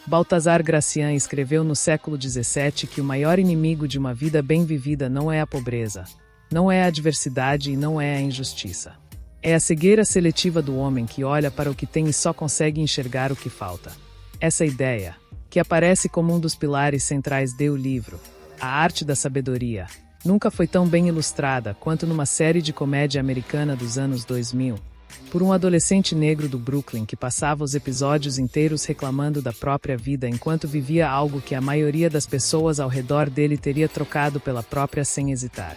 Baltasar Gracian escreveu no século XVII que o maior inimigo de uma vida bem vivida não é a pobreza, não é a adversidade e não é a injustiça. É a cegueira seletiva do homem que olha para o que tem e só consegue enxergar o que falta. Essa ideia, que aparece como um dos pilares centrais do livro, A Arte da Sabedoria, nunca foi tão bem ilustrada quanto numa série de comédia americana dos anos 2000, por um adolescente negro do Brooklyn que passava os episódios inteiros reclamando da própria vida enquanto vivia algo que a maioria das pessoas ao redor dele teria trocado pela própria sem hesitar.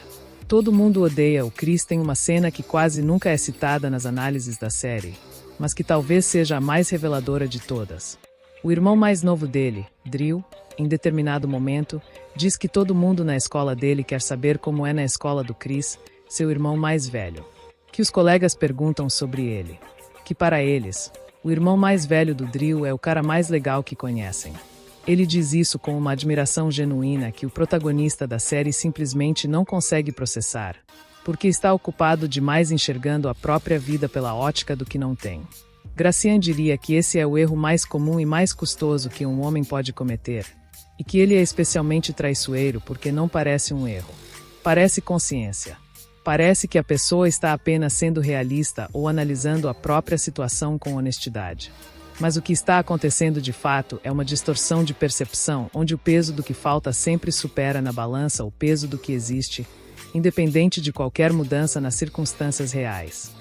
Todo mundo odeia o Chris tem uma cena que quase nunca é citada nas análises da série, mas que talvez seja a mais reveladora de todas. O irmão mais novo dele, Drew, em determinado momento, diz que todo mundo na escola dele quer saber como é na escola do Chris, seu irmão mais velho. Que os colegas perguntam sobre ele. Que para eles, o irmão mais velho do Drew é o cara mais legal que conhecem. Ele diz isso com uma admiração genuína que o protagonista da série simplesmente não consegue processar, porque está ocupado demais enxergando a própria vida pela ótica do que não tem. Gracian diria que esse é o erro mais comum e mais custoso que um homem pode cometer, e que ele é especialmente traiçoeiro porque não parece um erro. Parece consciência. Parece que a pessoa está apenas sendo realista ou analisando a própria situação com honestidade. Mas o que está acontecendo de fato é uma distorção de percepção onde o peso do que falta sempre supera na balança o peso do que existe, independente de qualquer mudança nas circunstâncias reais.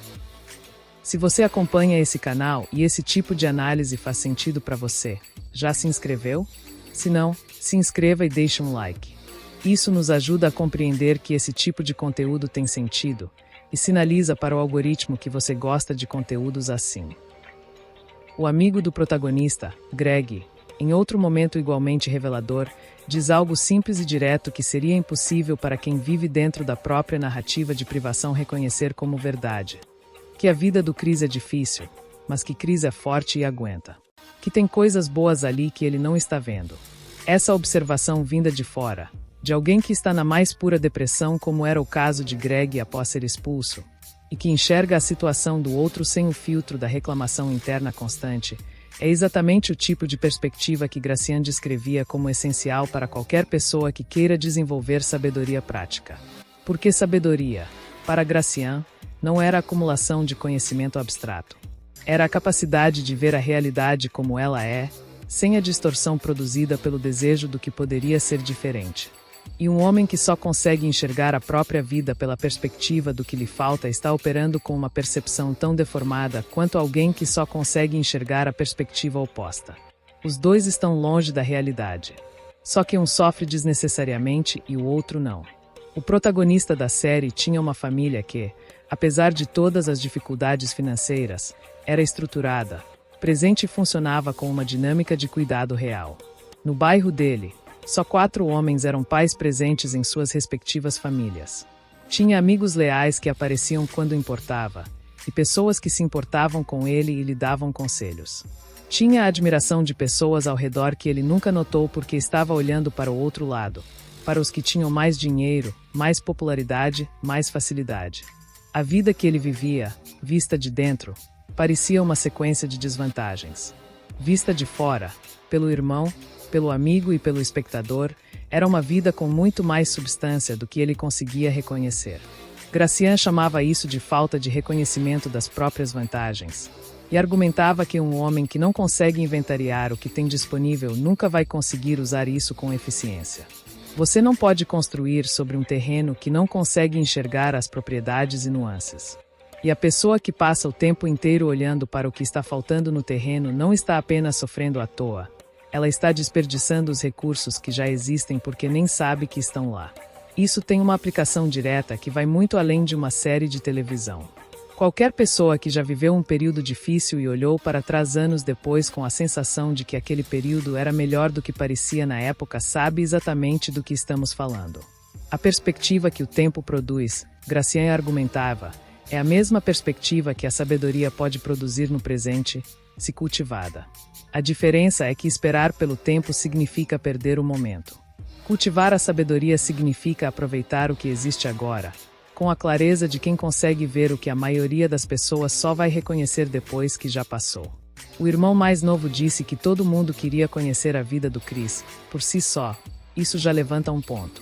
Se você acompanha esse canal e esse tipo de análise faz sentido para você, já se inscreveu? Se não, se inscreva e deixe um like. Isso nos ajuda a compreender que esse tipo de conteúdo tem sentido e sinaliza para o algoritmo que você gosta de conteúdos assim. O amigo do protagonista, Greg, em outro momento igualmente revelador, diz algo simples e direto que seria impossível para quem vive dentro da própria narrativa de privação reconhecer como verdade. Que a vida do Chris é difícil, mas que Chris é forte e aguenta. Que tem coisas boas ali que ele não está vendo. Essa observação vinda de fora, de alguém que está na mais pura depressão como era o caso de Greg após ser expulso, e que enxerga a situação do outro sem o filtro da reclamação interna constante, é exatamente o tipo de perspectiva que Gracian descrevia como essencial para qualquer pessoa que queira desenvolver sabedoria prática. Porque sabedoria, para Gracian, não era a acumulação de conhecimento abstrato. Era a capacidade de ver a realidade como ela é, sem a distorção produzida pelo desejo do que poderia ser diferente. E um homem que só consegue enxergar a própria vida pela perspectiva do que lhe falta está operando com uma percepção tão deformada quanto alguém que só consegue enxergar a perspectiva oposta. Os dois estão longe da realidade. Só que um sofre desnecessariamente e o outro não. O protagonista da série tinha uma família que, apesar de todas as dificuldades financeiras, era estruturada, presente e funcionava com uma dinâmica de cuidado real. No bairro dele, só 4 homens eram pais presentes em suas respectivas famílias. Tinha amigos leais que apareciam quando importava, e pessoas que se importavam com ele e lhe davam conselhos. Tinha a admiração de pessoas ao redor que ele nunca notou porque estava olhando para o outro lado, para os que tinham mais dinheiro, mais popularidade, mais facilidade. A vida que ele vivia, vista de dentro, parecia uma sequência de desvantagens. Vista de fora, pelo irmão, pelo amigo e pelo espectador, era uma vida com muito mais substância do que ele conseguia reconhecer. Gracian chamava isso de falta de reconhecimento das próprias vantagens, e argumentava que um homem que não consegue inventariar o que tem disponível nunca vai conseguir usar isso com eficiência. Você não pode construir sobre um terreno que não consegue enxergar as propriedades e nuances. E a pessoa que passa o tempo inteiro olhando para o que está faltando no terreno não está apenas sofrendo à toa. Ela está desperdiçando os recursos que já existem porque nem sabe que estão lá. Isso tem uma aplicação direta que vai muito além de uma série de televisão. Qualquer pessoa que já viveu um período difícil e olhou para trás anos depois com a sensação de que aquele período era melhor do que parecia na época sabe exatamente do que estamos falando. A perspectiva que o tempo produz, Gracian argumentava, é a mesma perspectiva que a sabedoria pode produzir no presente, se cultivada. A diferença é que esperar pelo tempo significa perder o momento. Cultivar a sabedoria significa aproveitar o que existe agora, com a clareza de quem consegue ver o que a maioria das pessoas só vai reconhecer depois que já passou. O irmão mais novo disse que todo mundo queria conhecer a vida do Chris, por si só. Isso já levanta um ponto.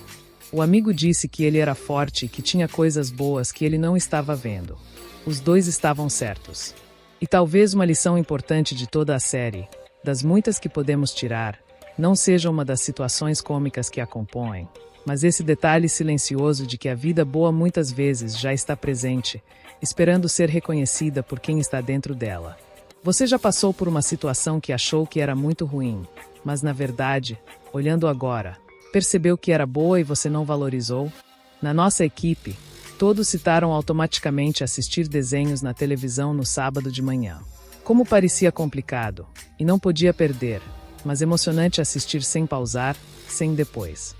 O amigo disse que ele era forte e que tinha coisas boas que ele não estava vendo. Os dois estavam certos. E talvez uma lição importante de toda a série, das muitas que podemos tirar, não seja uma das situações cômicas que a compõem, mas esse detalhe silencioso de que a vida boa muitas vezes já está presente, esperando ser reconhecida por quem está dentro dela. Você já passou por uma situação que achou que era muito ruim, mas na verdade, olhando agora, percebeu que era boa e você não valorizou? Na nossa equipe, todos citaram automaticamente assistir desenhos na televisão no sábado de manhã. Como parecia complicado, e não podia perder, mas emocionante assistir sem pausar, sem depois.